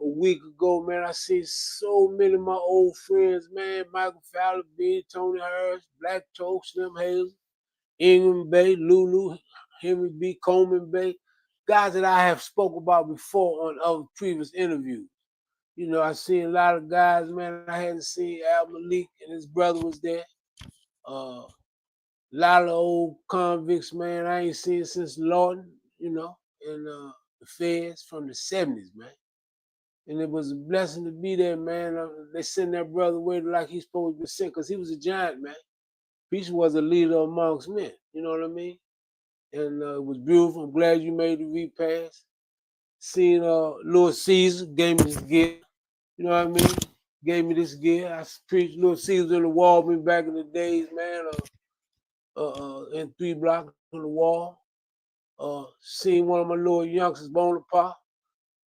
week ago, man, I seen so many of my old friends, man. Michael Fowler, B, Tony Harris, Black Toe, Slim Hazel, Ingram Bay, Lulu, Henry B. Coleman Bay, guys that I have spoke about before on other previous interviews. You know, I seen a lot of guys, man. I hadn't seen Al Malik and his brother was there. A lot of old convicts, man. I ain't seen since Lawton, you know, and the feds from the 70s, man. And it was a blessing to be there, man. They sent that brother away like he's supposed to be sent because he was a giant, man. Peace was a leader amongst men, you know what I mean? And it was beautiful. I'm glad you made the repass. Seeing Lord Caesar gave me this gift, you know what I mean? Gave me this gift. I preached Lord Caesar in the wall back in the days, man. In 3 blocks on the wall. Seen one of my little youngsters, Bonaparte,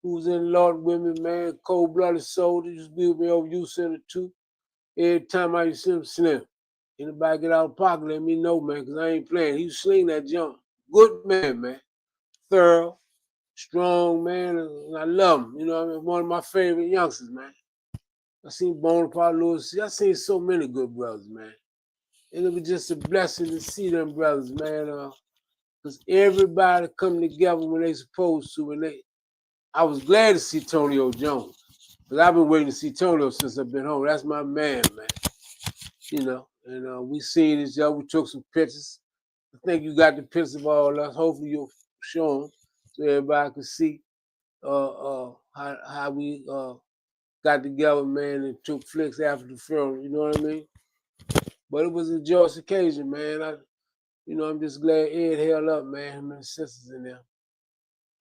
who was in Lord with me, man, cold-blooded soldier, used to be with me over Youth Center too. Every time I used to see him slim. Anybody get out of pocket, let me know, man, because I ain't playing. He was slinging that jump. Good man, man. Thorough, strong, man, and I love him. You know what I mean? One of my favorite youngsters, man. I seen Bonaparte, Lewis. I seen so many good brothers, man. And it was just a blessing to see them brothers, man. Because everybody come together when they supposed to. I was glad to see Tonio Jones. Because I've been waiting to see Tonio since I've been home. That's my man, man. You know, and we seen each other. We took some pictures. I think you got the pictures of all us. Hopefully you'll show them so everybody can see how we got together, man, and took flicks after the film. You know what I mean? But it was a joyous occasion, man. I'm just glad Ed held up, man. Him and his sisters in there.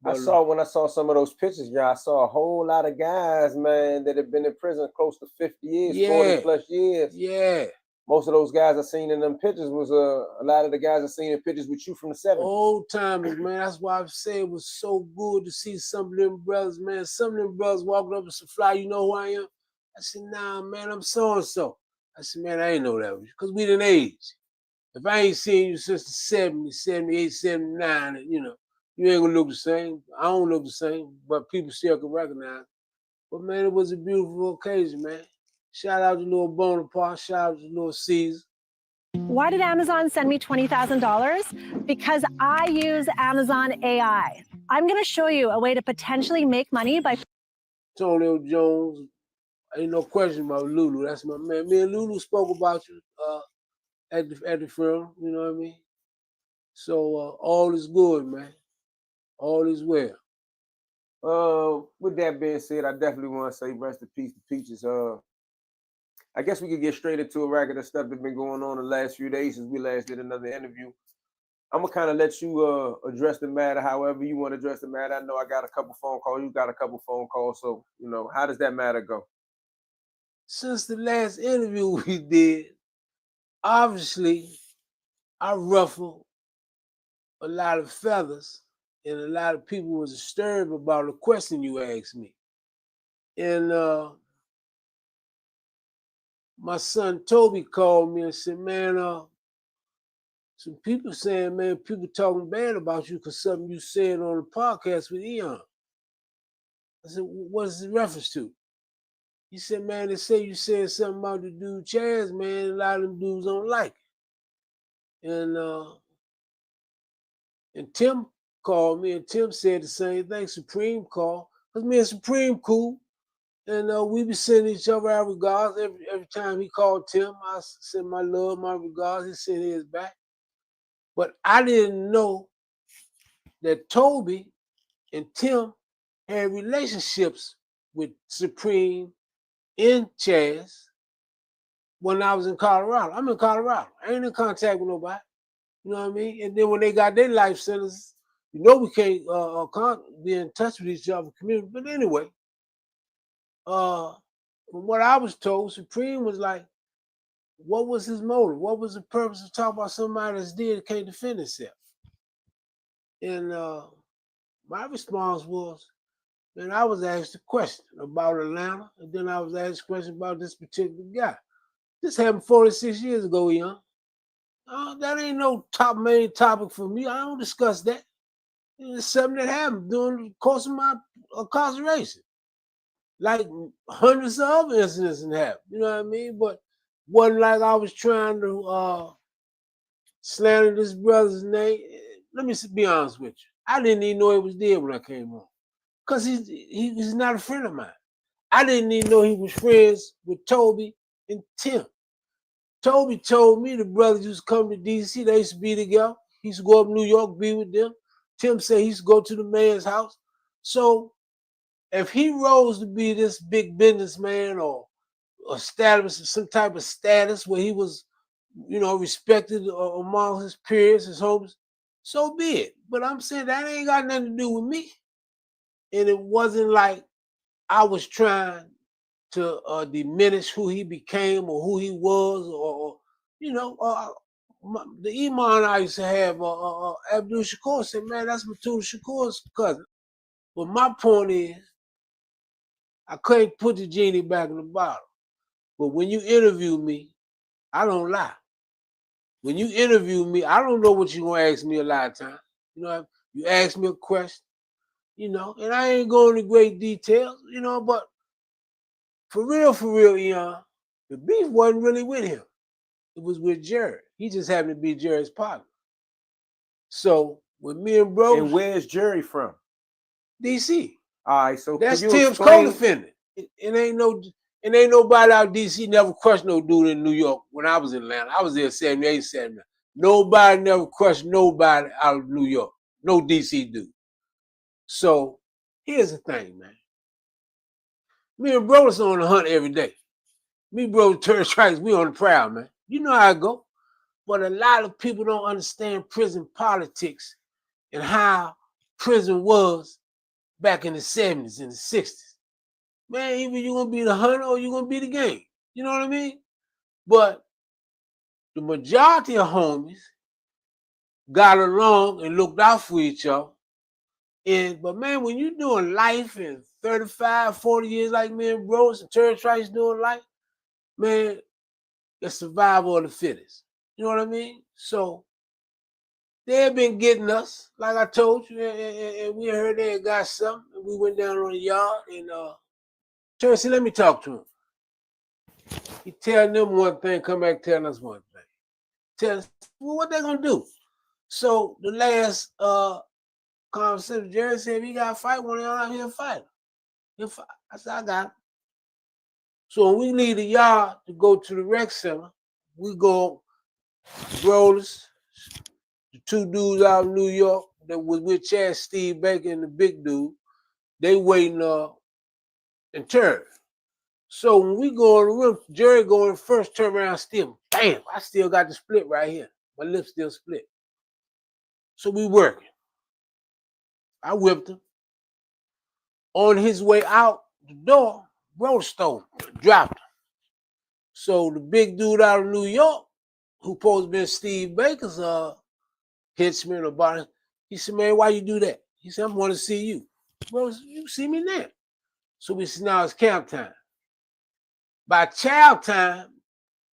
But, When I saw some of those pictures, yeah, I saw a whole lot of guys, man, that have been in prison close to 50 years, yeah, 40 plus years. Yeah. Most of those guys I seen in them pictures was a lot of the guys I seen in pictures with you from the 70s. Old timers, man. That's why I say it was so good to see some of them brothers, man. Some of them brothers walking up and said, Fly, you know who I am? I said, nah, man, I'm so-and-so. I said, man, I ain't know that because we didn't age. If I ain't seen you since the 70s, 78, 79, you ain't gonna look the same. I don't look the same, but people still can recognize. But man, it was a beautiful occasion, man. Shout out to little Bonaparte, shout out to little Caesar. Why did Amazon send me $20,000? Because I use Amazon AI. I'm going to show you a way to potentially make money by... Tonio Jones, ain't no question about Lulu. That's my man. Me and Lulu spoke about you at the film, you know what I mean? So all is good, man. All is well. With that being said, I definitely want to say rest in peace to Peaches. I guess we could get straight into a record of stuff that's been going on the last few days since we last did another interview. I'm gonna kind of let you address the matter however you want to address the matter. I know I got a couple phone calls, you got a couple phone calls, so how does that matter go? Since the last interview we did, obviously I ruffled a lot of feathers, and a lot of people was disturbed about a question you asked me. And my son Toby called me and said, man, some people saying, man, people talking bad about you because something you said on the podcast with Eon. I said, what is the reference to? He said, man, they say you said something about the dude Chaz, man. A lot of them dudes don't like it. And Tim called me, and Tim said the same thing. Supreme called, because me and Supreme cool. And we be sending each other our regards. Every time he called Tim, I send my love, my regards. He sent his back. But I didn't know that Toby and Tim had relationships with Supreme and Chaz when I was in Colorado. I'm in Colorado. I ain't in contact with nobody. You know what I mean? And then when they got their life sentences, we can't be in touch with each other, community. But anyway, from what I was told, Supreme was like, what was his motive? What was the purpose of talking about somebody that's dead that can't defend himself? And my response was, man, I was asked a question about Atlanta, and then I was asked a question about this particular guy. This happened 46 years ago, young. That ain't no main topic for me. I don't discuss that. It's something that happened during the course of my incarceration. like hundreds of other incidents that happened. You know what I mean? But wasn't like I was trying to slander this brother's name. Let me be honest with you. I didn't even know he was dead when I came home. Because he's not a friend of mine. I didn't even know he was friends with Toby and Tim. Toby told me the brothers used to come to DC. They used to be together. He used to go up to New York, be with them. Tim said he used to go to the mayor's house. So if he rose to be this big businessman or establish some type of status where he was, respected among his peers, his homies, so be it. But I'm saying that ain't got nothing to do with me. And it wasn't like I was trying to diminish who he became or who he was, or the Iman I used to have, Abdul Shakur said, man, that's Matul Shakur's cousin. But my point is, I couldn't put the genie back in the bottle. But when you interview me, I don't lie. When you interview me, I don't know what you're going to ask me a lot of times. You ask me a question, and I ain't going into great details, but for real, Eon, the beef wasn't really with him. It was with Jared. He just happened to be Jared's partner. So when me and bro, And where's Jerry from? DC. All right, so That's can you Tim's explain? co-defendant. It ain't nobody out DC never crushed no dude in New York when I was in Atlanta. I was there 78, 79. Nobody never crushed nobody out of New York. No DC dude. So here's the thing, man. Me and bro is on the hunt every day. Me, bro, Turd Strikes, we on the prowl, man. You know how I go. But a lot of people don't understand prison politics and how prison was back in the 70s and the 60s. Man, either you're going to be the hunter or you're going to be the game. You know what I mean? But the majority of homies got along and looked out for each other. But man, when you're doing life in 35, 40 years like me and bros and Turd Strikes doing life, man, it's survival of the fittest. You know what I mean? So they've been getting us, like I told you, and we heard they got something. And we went down on the yard and Turd said, let me talk to him. He telling them one thing, come back telling us one thing. Tell us, well, what they gonna do? So the last conversation, Jerry said, if he got to fight, one of y'all out here fight him. I said, I got him. So when we leave the yard to go to the rec center, we go Brothers, the two dudes out of New York that was with Chaz, Steve Baker, and the big dude, they waiting in turn. So when we go in the room, Jerry going first, turn around, still, bam, I still got the split right here. My lip still split. So we working. I whipped him. On his way out the door, bro stole him, dropped him. So the big dude out of New York, who supposed to be Steve Baker's hitchman or body, he said, man, why you do that? He said, I'm going to see you. Bro, you see me now. So we said, now it's camp time. By chow time,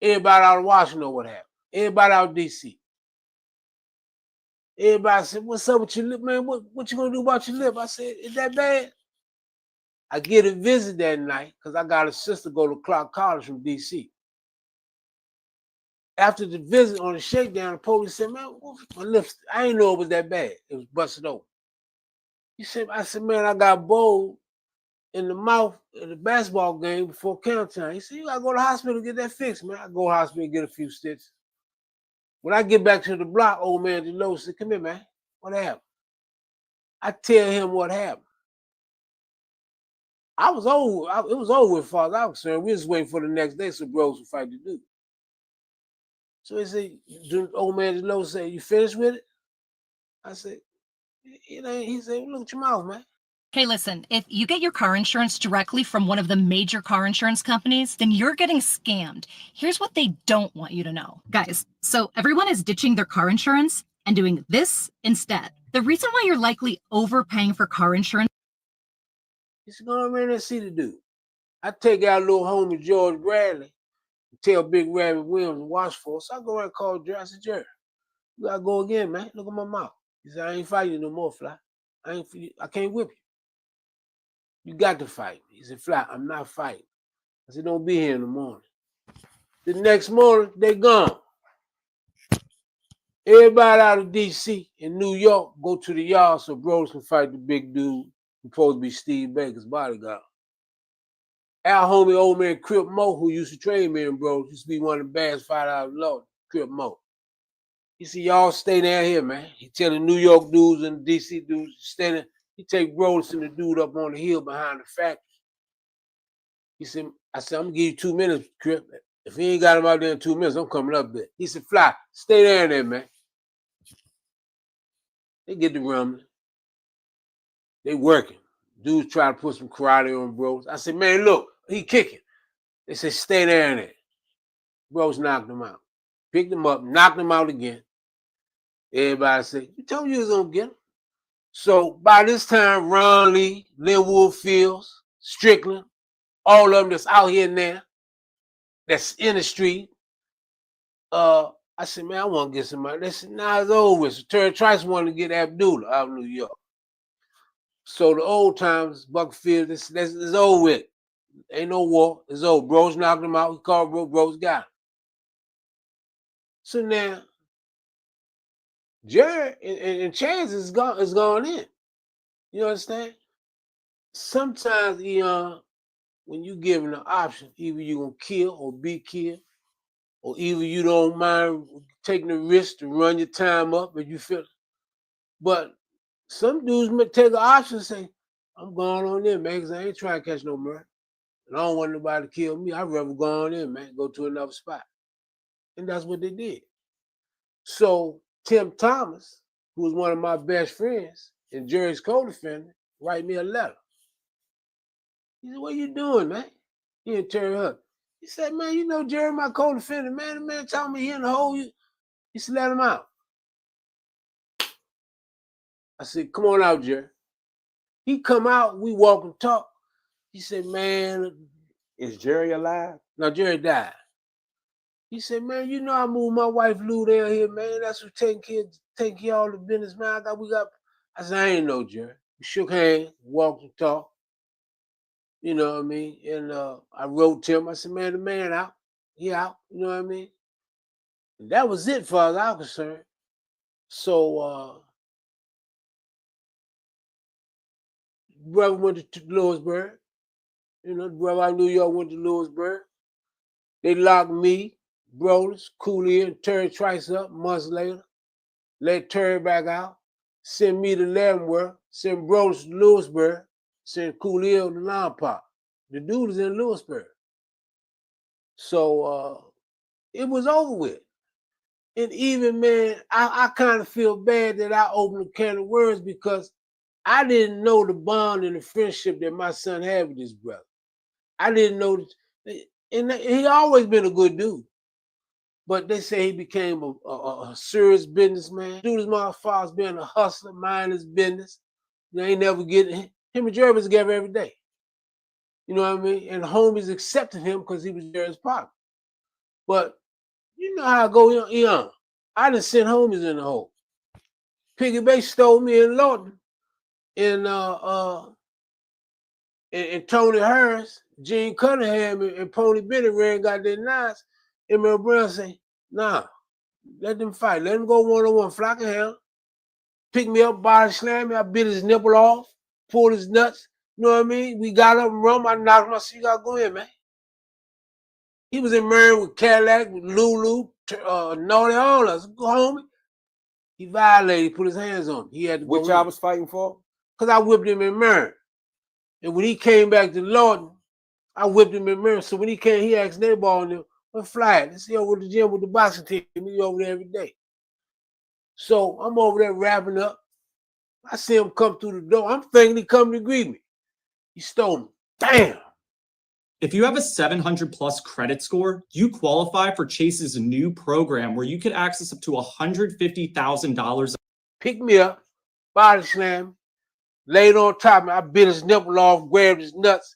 everybody out of Washington know what happened. Everybody out of DC. Everybody said, what's up with your lip, man? What you gonna do about your lip? I said, is that bad? I get a visit that night because I got a sister go to Clark College from DC. After the visit on the shakedown, the police said, man, my lips, I didn't know it was that bad. It was busted open. I said, man, I got bowled in the mouth at the basketball game before count time. He said, you gotta go to the hospital to get that fixed, man. I go to the hospital and get a few stitches. When I get back to the block, old man Deloach said, come here, man. What happened? I tell him what happened. It was over as far as I was concerned. We was waiting for the next day so bros would fight the dude. So he said, old man Deloach said, you finished with it? I said, it ain't. He said, look at your mouth, man. Hey, listen, if you get your car insurance directly from one of the major car insurance companies, then you're getting scammed. Here's what they don't want you to know. Guys, so everyone is ditching their car insurance and doing this instead. The reason why you're likely overpaying for car insurance. He said, go around and see the dude. I take out little homie George Bradley and tell Big Rabbit Williams to watch for us. So I go around and call Jerry. I said, Jerry, you gotta go again, man. Look at my mouth. He said, I ain't fighting you no more, Fly. I can't whip you. You got to fight. He said, Fly, I'm not fighting. I said, don't be here in the morning. The next morning, they gone. Everybody out of D.C. and New York go to the yard so bros can fight the big dude who's supposed to be Steve Baker's bodyguard. Our homie, old man Crip Mo, who used to train me in bros, used to be one of the baddest fighters out of the law, Crip Mo. He said, y'all stay down here, man. He tell the New York dudes and the D.C. dudes, stay there. He take Bros and the dude up on the hill behind the factory. He said, I said, I'm gonna give you 2 minutes, Crip. If he ain't got him out there in 2 minutes, I'm coming up there. He said, Fly, stay down there, man. They get the rumbling. They working. Dudes try to put some karate on Bros. I said, man, look, he kicking. They said, stay down there. Bros knocked him out. Picked him up, knocked him out again. Everybody said, you told me you was gonna get him. So by this time, Ron Lee, Linwood Fields, Strickland, all of them that's out here now, that's in the street. I said, man, I want to get somebody. They said, nah, it's over with. So Terry Trice wanted to get Abdullah out of New York. So the old times, Buckfield, it's over with. Ain't no war. It's over. Bros knocked him out. We called Bros got him. So now, Jerry and Chaz is gone in. You understand? Sometimes, when you given an option, either you're going to kill or be killed, or either you don't mind taking the risk to run your time up and you feel. But some dudes may take an option and say, I'm going on in, man, because I ain't trying to catch no murder. And I don't want nobody to kill me. I'd rather go on in, man, go to another spot. And that's what they did. So Tim Thomas, who was one of my best friends and Jerry's co-defendant, write me a letter. He said, what you doing, man? He and Terry Hunt. He said, man, you know Jerry, my co-defendant, man, the man told me he in the hole. He said, let him out. I said, come on out, Jerry. He come out, we walk and talk. He said, man. Is Jerry alive? No, Jerry died. He said, man, you know I moved my wife Lou down here, man. That's who taking care of all the business, man. I said, I ain't know, Jerry. We shook hands, walked and talked. You know what I mean? And I wrote to him. I said, man, the man out. He out. You know what I mean? And that was it for as I'm concerned. So brother went to Lewisburg. You know, the brother out of New York went to Lewisburg. They locked me, Brothers, Cooley, and Terry Trice up months later. Let Terry back out. Send me to Leavenworth. Send Brothers to Lewisburg. Send Cooley to Lompoc. The dude is in Lewisburg. So it was over with. And even, man, I kind of feel bad that I opened a can of worms because I didn't know the bond and the friendship that my son had with his brother. I didn't know, and he always been a good dude. But they say he became a serious businessman. Dude, his father's been a hustler, mind his business. They ain't never getting him and Jerry was together every day. You know what I mean? And the homies accepted him because he was Jerry's partner. But you know how I go young. I done sent homies in the hole. Piggy Bay stole me in Lawton. And Tony Harris, Gene Cunningham, and Pony Bennett ran got their knives. Emil Brown say, nah, let them fight. Let them go one-on-one. Flock of hell. Pick me up, body slam me. I bit his nipple off, pulled his nuts. You know what I mean? We got up and run. I knocked him. I said, you got to go in, man. He was in Maryland with Cadillac, with Lulu, Naughty, all us. Go home. He violated, he put his hands on me. He had to go. Which I was fighting for? Because I whipped him in Maryland. And when he came back to Lawton, I whipped him in Maryland. So when he came, he asked their ball and them, well, fly it. Let's see over the gym with the boxing team. He over there every day. So I'm over there wrapping up. I see him come through the door. I'm thinking he come to greet me. He stole me. Damn. If you have a 700 plus credit score, you qualify for Chase's new program where you can access up to $150,000. Pick me up, body slam, laid on top of me. I bit his nipple off, grabbed his nuts.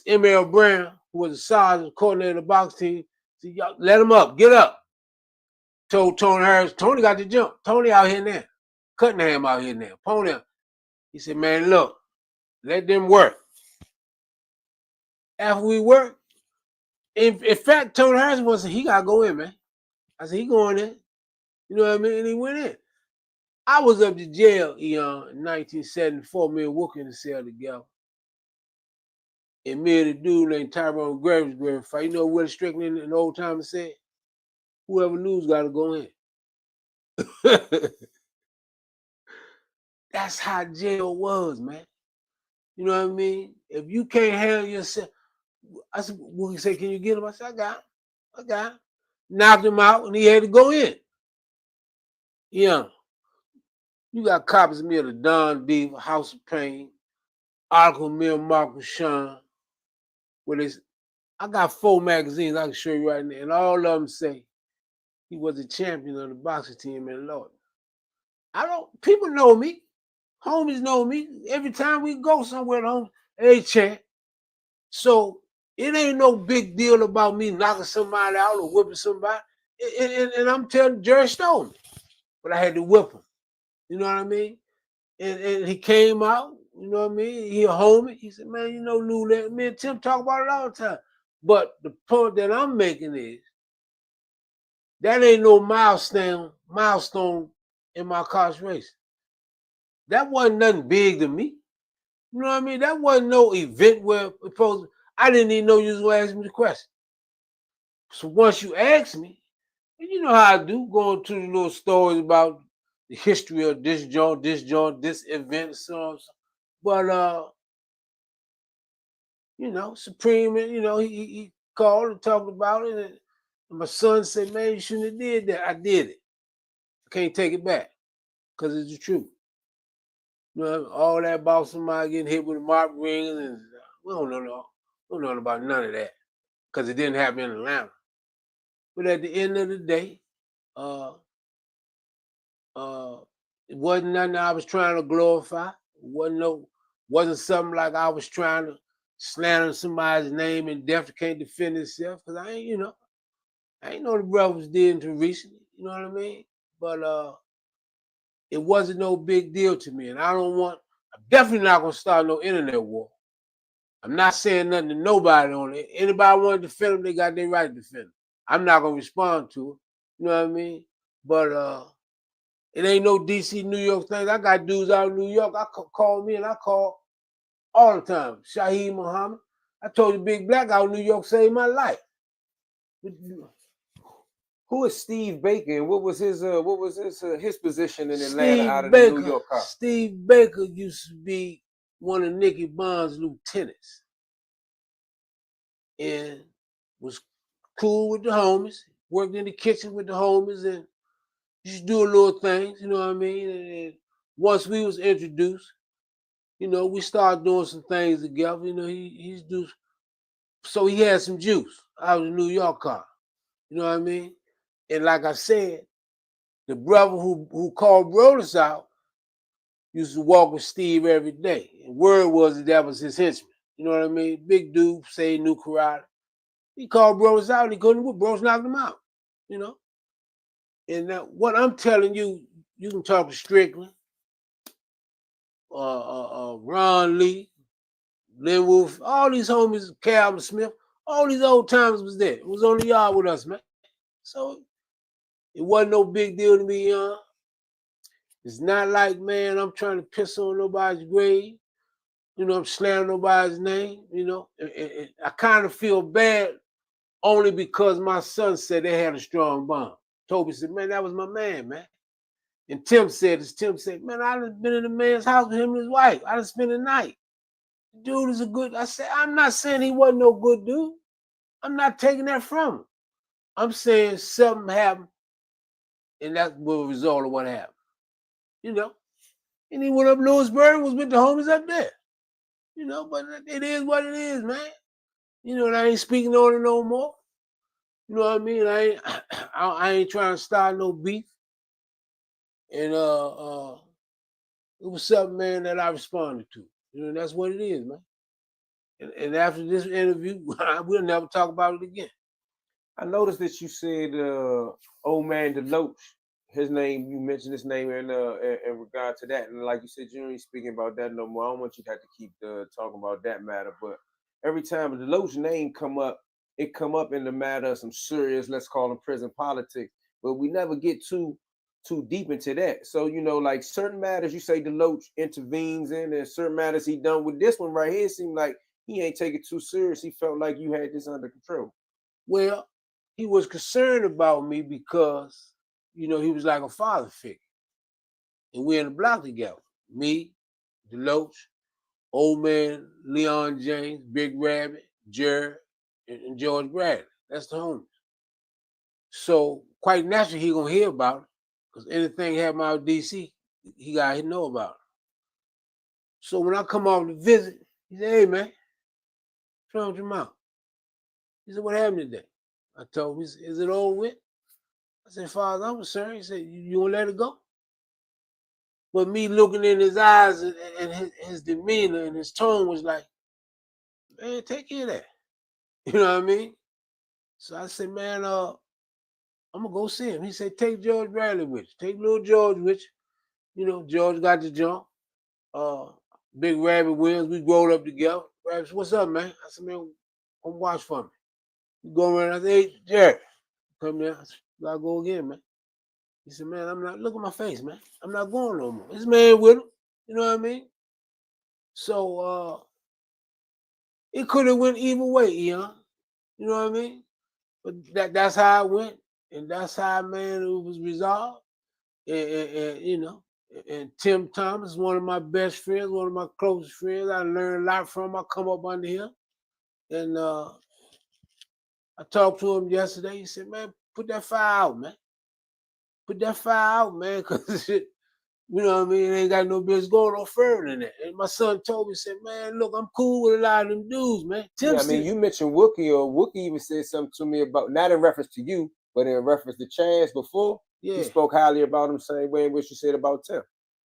M.L. Brown, who was the sergeant coordinator of the box team, said, y'all, let him up, get up. Told Tony Harris, Tony got the jump. Tony out here now. Cunningham out here now. Pony. He said, man, look, let them work. after we worked. In fact, Tony Harrison was he gotta go in, man. I said, he going in. You know what I mean? And he went in. I was up to jail, in 1974, me and Wookie in the cell together. And me and the dude named Tyrone Graves were in fight. You know what Strickland in the old time said? Whoever lose gotta go in. That's how jail was, man. You know what I mean? If you can't handle yourself, I said, Wookie said, can you get him? I said, I got him. I got him. Knocked him out and he had to go in. Yeah. You got copies of me of the Don Diva, House of Pain, Article of me and Marcus Sean. I got 4 magazines I can show you right now, and all of them say he was a champion of the boxing team in Lord. People know me. Homies know me. Every time we go somewhere, homies, hey, champ. So it ain't no big deal about me knocking somebody out or whipping somebody. And I'm telling Jerry stole me, but I had to whip him. You know what I mean? And he came out, you know what I mean? He a homie. He said, man, you know, Lou, me and Tim talk about it all the time. But the point that I'm making is that ain't no milestone in my incarceration. That wasn't nothing big to me. You know what I mean? That wasn't no event where I didn't even know you was going to ask me the question. So once you ask me, and you know how I do, going to the little stories about the history of this joint, this event, so on. But you know, Supreme, you know, he called and talked about it, and my son said, "Man, you shouldn't have did that." I did it. I can't take it back because it's the truth. You know, all that about somebody getting hit with a mop ring, and we don't know about none of that because it didn't happen in Atlanta. But at the end of the day, it wasn't nothing I was trying to glorify. It wasn't something like I was trying to slander somebody's name and definitely can't defend itself because I ain't know the brothers did until recently. You know what I mean? But it wasn't no big deal to me, and I'm definitely not gonna start no internet war. I'm not saying nothing to nobody on it. Anybody want to defend them, they got their right to defend them. I'm not gonna respond to it. You know what I mean? But it ain't no DC, New York thing. I got dudes out in New York. I call me and I call all the time. Shaheed Muhammad. I told you Big Black out in New York saved my life. Who is Steve Baker and what was his position in Atlanta out of the New York car? Steve Baker used to be one of Nicky Bond's lieutenants and was cool with the homies, worked in the kitchen with the homies, and used to do a little things, you know what I mean? And once we was introduced, you know, we started doing some things together. You know, he's do so he had some juice out of the New York car. You know what I mean? And like I said, the brother who called Brodus out used to walk with Steve every day. And word was that was his henchman. You know what I mean? Big dude, say new karate. He called Brodus out and he couldn't whoop. Brodus knocked him out. You know? And now, what I'm telling you, you can talk to Strickland, Ron Lee, Lynn Wolf, all these homies, Calvin Smith, all these old timers was there. It was on the yard with us, man. So it wasn't no big deal to me, It's not like, man, I'm trying to piss on nobody's grave. You know, I'm slandering nobody's name, you know. And I kind of feel bad only because my son said they had a strong bond. Toby said, man, that was my man. And Tim said, man, I done been in the man's house with him and his wife. I done spent the night. The dude is a good, I said, I'm not saying he wasn't no good dude. I'm not taking that from him. I'm saying something happened, and that's the result of what happened. You know? And he went up Lewisburg and was with the homies up there. You know, but it is what it is, man. You know, and I ain't speaking on it no more. You know what I mean? I ain't trying to start no beef. And it was something, man, that I responded to. You know, that's what it is, man. And after this interview, we'll never talk about it again. I noticed that you said old man Deloach. His name, you mentioned his name in regard to that. And like you said, you ain't speaking about that no more. I don't want you to have to keep talking about that matter. But every time the Deloach name come up, it come up in the matter of some serious, let's call them prison politics. But we never get too deep into that. So, you know, like certain matters you say Deloach intervenes in, and certain matters he done. With this one right here, it seemed like he ain't take it too serious. He felt like you had this under control. Well, he was concerned about me because, you know, he was like a father figure. And we're in the block together. Me, Deloach, old man Leon James, Big Rabbit, Jared, and George Bradley. That's the homies. So quite naturally he gonna hear about it, because anything happened out of DC, he gotta know about it. So when I come off the visit, he said, "Hey man, what's wrong with your mouth?" He said, "What happened today?" I told him, "Is it over with?" I said, "As far as I'm concerned," he said, "You won't let it go?" But me looking in his eyes and his demeanor and his tone was like, "Man, take care of that." You know what I mean? So I said, "Man, I'm gonna go see him." He said, "Take George Bradley with you. Take little George with you." You know, George got the jump. Big Rabbit Williams, we growed up together. Rabbit, "What's up, man?" I said, "Man, come watch for me." You go around, I said, "Hey, Jerry, come there." I said, "Gotta go again, man." He said, "Man, I'm not, look at my face, man. I'm not going no more." This man with him. You know what I mean? So it could have went either way, Eon. You know what I mean? But that's how it went. And that's how, man, it was resolved. And you know, and Tim Thomas, one of my best friends, one of my closest friends. I learned a lot from him. I come up under him. And I talked to him yesterday. He said, "Man, put that fire out, man. Put that fire out, man, because you know what I mean? It ain't got no business going no further than that." And my son told me, said, "Man, look, I'm cool with a lot of them dudes, man." Tim Yeah, I mean, you mentioned Wookie, or Wookie even said something to me about, not in reference to you, but in reference to Chaz before. Yeah. He spoke highly about him, same way in which you said about Tim.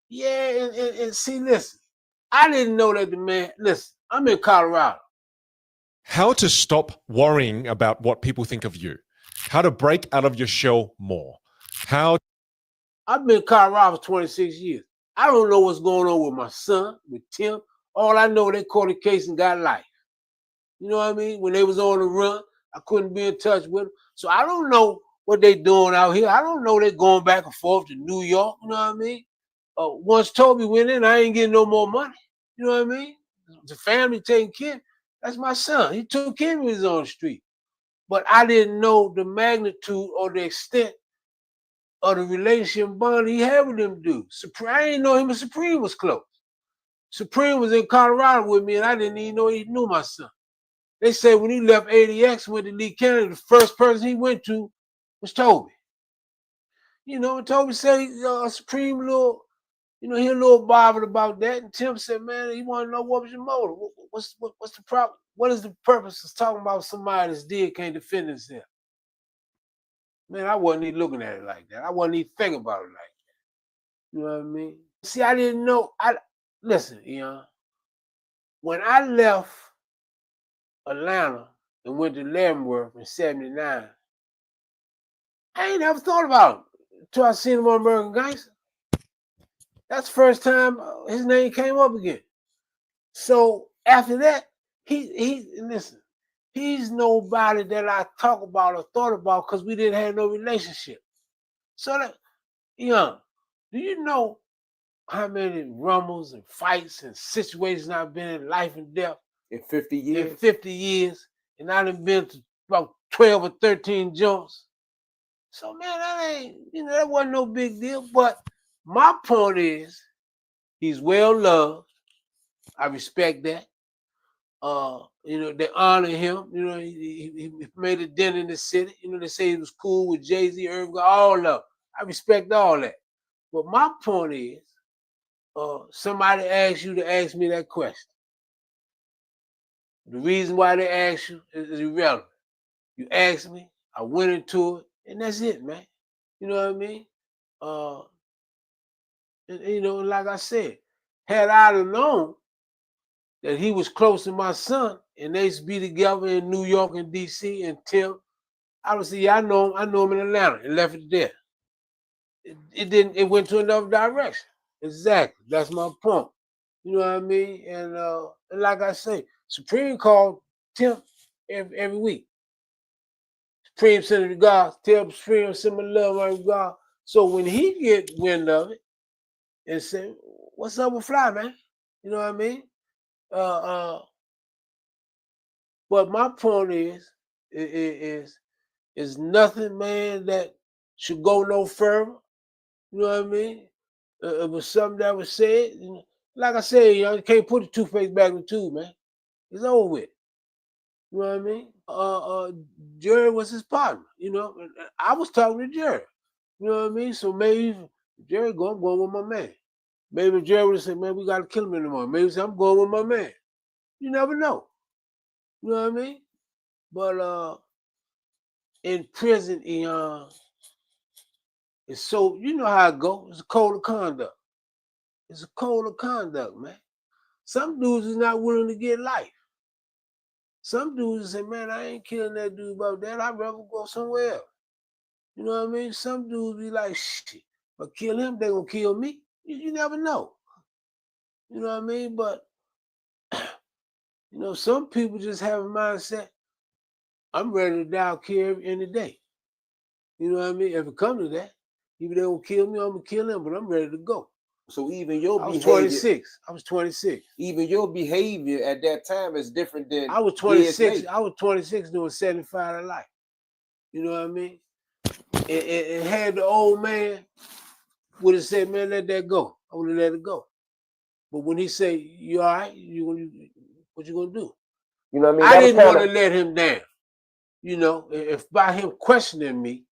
Yeah, and see, listen, I didn't know that the man, listen, I'm in Colorado. How to stop worrying about what people think of you. How to break out of your shell more. I've been in Colorado for 26 years. I don't know what's going on with my son, with Tim. All I know, they caught a case and got life. You know what I mean? When they was on the run, I couldn't be in touch with them. So I don't know what they doing out here. I don't know they going back and forth to New York. You know what I mean? Once Toby went in, I ain't getting no more money. You know what I mean? The family taking care. That's my son. He took care of me when he was on the street. But I didn't know the magnitude or the extent of the relationship bond he had with them dudes. I didn't know him and Supreme was close. Supreme was in Colorado with me, and I didn't even know he knew my son. They say when he left ADX and went to Lee County, the first person he went to was Toby. You know, and Toby said Supreme little, you know, he a little bothered about that. And Tim said, "Man, he want to know what was your motive. What's the problem? What is the purpose of talking about somebody that's dead can't defend himself?" Man, I wasn't even looking at it like that. I wasn't even thinking about it like that. You know what I mean? See, I didn't know. Listen, you know, when I left Atlanta and went to Leavenworth in '79, I ain't never thought about him until I seen him on American Gangster. That's the first time his name came up again. So after that, listen, he's nobody that I talk about or thought about because we didn't have no relationship. So that, you know, do you know how many rumbles and fights and situations I've been in, life and death? In 50 years? In 50 years. And I done been to about 12 or 13 jumps. So, man, that ain't, you know, that wasn't no big deal. But my point is, he's well loved. I respect that. You know, they honor him. You know, he made a dent in the city. You know, they say he was cool with Jay-Z, Irv, all of them. I respect all that. But my point is, somebody asked you to ask me that question. The reason why they asked you is irrelevant. You asked me, I went into it, and that's it, man. You know what I mean? And, you know, like I said, had I known that he was close to my son and they used to be together in New York and DC and Tim, I would say, yeah, I know him in Atlanta, and left it there. It went to another direction. Exactly. That's my point. You know what I mean? And like I say, Supreme called Tim every week. Supreme send regards, tell Supreme send my love, my regard. So when he get wind of it and say, "What's up with Fly, man?" You know what I mean? But my point is nothing, man, that should go no further. You know what I mean? It was something that was said. Like I said, you can't put the toothpaste back in the tube, man. It's over with. You know what I mean? Jerry was his partner. You know, I was talking to Jerry. You know what I mean? So maybe Jerry I'm going with my man. Maybe Jerry would say, "Man, we got to kill him in the morning." Maybe say, "I'm going with my man." You never know. You know what I mean? But in prison, it's so, you know how it go. It's a code of conduct. It's a code of conduct, man. Some dudes is not willing to get life. Some dudes say, "Man, I ain't killing that dude about that. I'd rather go somewhere else." You know what I mean? Some dudes be like, "Shit, if I kill him, they gonna kill me." You never know. You know what I mean? But some people just have a mindset, "I'm ready to die, kill any day." You know what I mean? If it comes to that, even they gonna kill me, I'm gonna kill him, but I'm ready to go. So even your I was behavior, 26. I was 26. Even your behavior at that time is different than I was 26. I was 26 doing 75 to life. You know what I mean? And had the old man would have said, "Man, let that go," I would have let it go. But when he say, "You all right? What you gonna do?" You know what I mean? I didn't want to let him down. You know, if by him questioning me,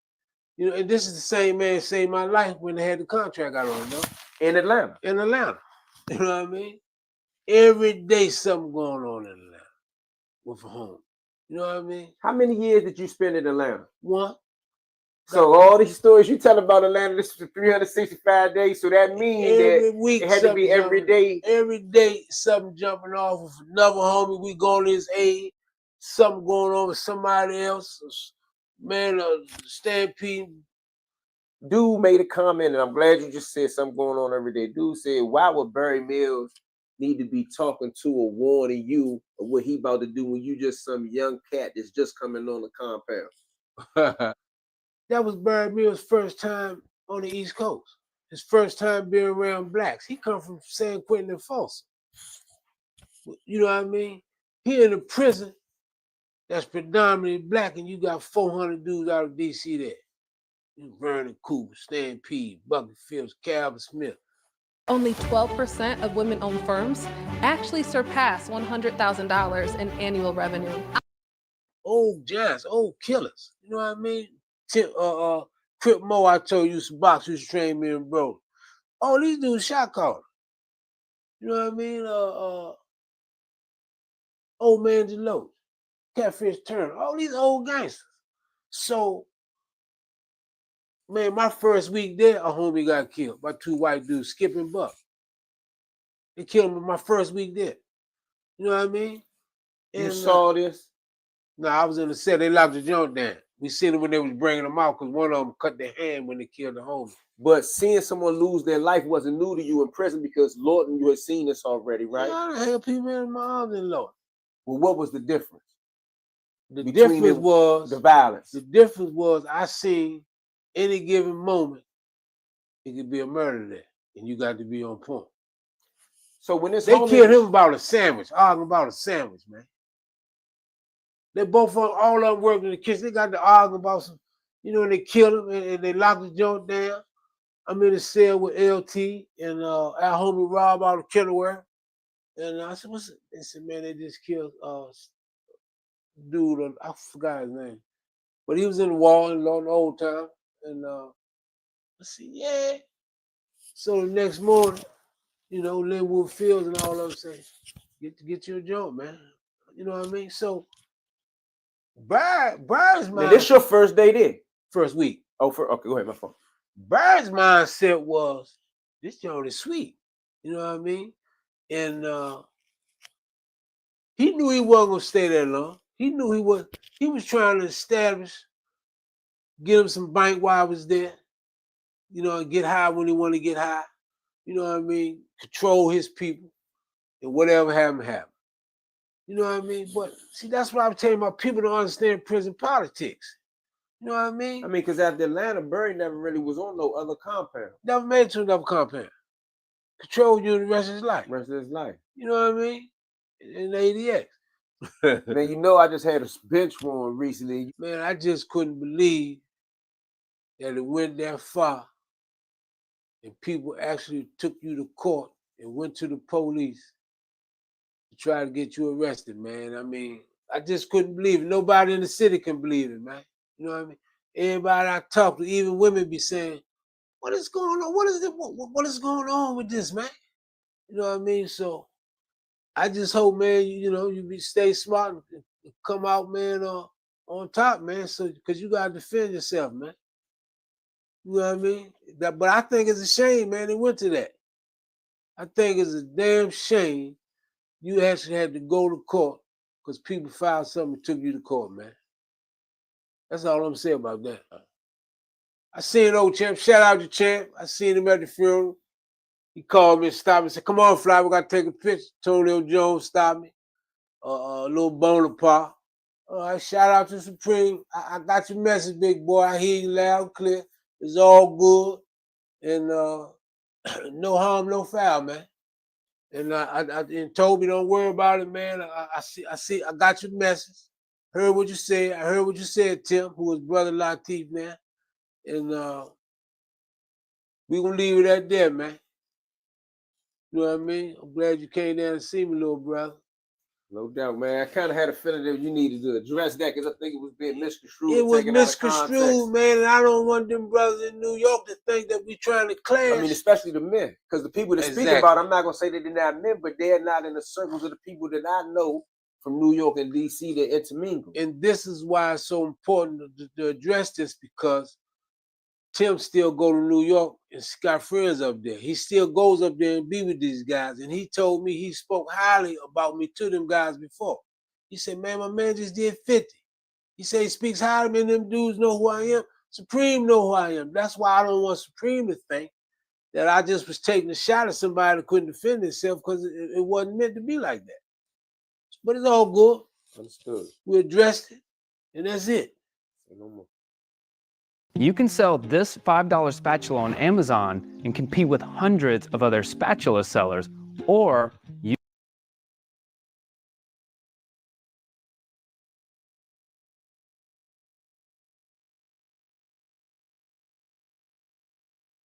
and this is the same man saved my life when they had the contract out on him, in Atlanta. In Atlanta. You know what I mean? Every day something going on in Atlanta with a home. You know what I mean? How many years did you spend in Atlanta? 1. So all these stories you tell about Atlanta, this is 365 days. So that means every that week it had to be every day. Every day something jumping off with another homie. We going to his aid. Something going on with somebody else. Man, stampede. Dude made a comment, and I'm glad you just said something going on every day. Dude said, "Why would Barry Mills need to be talking to or warning you of what he about to do when you just some young cat that's just coming on the compound?" That was Barry Mills' first time on the East Coast. His first time being around blacks. He come from San Quentin and Folsom. You know what I mean? He in a prison that's predominantly black, and you got 400 dudes out of D.C. there. Vernon Cooper, Stampede, Bucket Phillips, Calvin Smith. Only 12% of women-owned firms actually surpass $100,000 in annual revenue. Old giants, old killers. You know what I mean? Crip Mo, I told you, some box used to train me in bro. Oh, these dudes shot callers. You know what I mean? Old Man Deloach, Catfish Turner, all these old gangsters. So, man, my first week there, a homie got killed by 2 white dudes, Skip and Buck. They killed him my first week there. You know what I mean? And, you saw this? No, I was in the set. They locked the joint down. We seen it when they was bringing them out because one of them cut their hand when they killed the homie. But seeing someone lose their life wasn't new to you in prison because Lawton, you had seen this already, right? Yeah, I had people in my arms in Lawton. Well, what was the difference? The difference was the violence. The difference was I seen any given moment it could be a murder there, and you got to be on point. So when this they killed him about a sandwich, arguing about a sandwich, man. They both all of them working in the kitchen. They got to argue about some, and they killed him and they locked the joint down. I'm in the cell with LT and our homie Rob out of Kenilworth. And I said, "What's it?" They said, "Man, they just killed dude. I forgot his name, but he was in the wall in the old town." And I said, "Yeah." So the next morning, Linwood Fields and all of them say, "Get your joint, man." You know what I mean? So Bird's mind. Now, this your first day there? First week. Oh, okay, go ahead, my phone. Bird's mindset was, this joint is sweet. You know what I mean? And he knew he wasn't gonna stay there long. He knew he was trying to establish, get him some bank while I was there, and get high when he wanted to get high. You know what I mean? Control his people, and whatever happened. You know what I mean? But see, that's what I'm telling my people don't understand prison politics. You know what I mean? I mean, because after Atlanta, Burry never really was on no other compound. Never made it to another compound. Controlled you the rest of his life. Rest of his life. You know what I mean? In ADX. Man, you know I just had a bench warrant recently. Man, I just couldn't believe that it went that far and people actually took you to court and went to the police to try to get you arrested, man. I mean, I just couldn't believe it. Nobody in the city can believe it, man. You know what I mean? Everybody I talk to, even women, be saying, what is going on? What is it? What is going on with this, man? You know what I mean? So I just hope, man, you stay smart and come out, man, on top, man. So because you gotta defend yourself, man. You know what I mean? But I think it's a shame, man. It went to that. I think it's a damn shame you actually had to go to court because people filed something and took you to court, man. That's all I'm saying about that. I seen old Champ. Shout out to Champ. I seen him at the funeral. He called me and stopped me and said, come on, Fly, we got to take a picture. Antonio Jones stopped me. A little Bonaparte. All right, shout out to Supreme. I got your message, big boy. I hear you loud and clear. It's all good. And no harm, no foul, man. And and told me, don't worry about it, man. I got your message. Heard what you said. I heard what you said, Tim, who was brother Latif, man. And we gonna leave it at that, man. You know what I mean? I'm glad you came down and see me, little brother. No doubt, man. I kind of had a feeling that you needed to address that because I think it was being misconstrued. It was misconstrued, man, and I don't want them brothers in New York to think that we trying to clash. I mean, especially the men, because the people that speak about, I'm not gonna say that they're not men, but they're not in the circles of the people that I know from New York and DC that intermingle. And this is why it's so important to address this, because Tim still go to New York and got friends up there. He still goes up there and be with these guys. And he told me he spoke highly about me to them guys before. He said, man, my man just did 50. He said he speaks highly, man, them dudes know who I am. Supreme know who I am. That's why I don't want Supreme to think that I just was taking a shot at somebody that couldn't defend himself, because it wasn't meant to be like that. But it's all good. Understood. We addressed it, and that's it. No more. You can sell this $5 spatula on Amazon and compete with hundreds of other spatula sellers, or you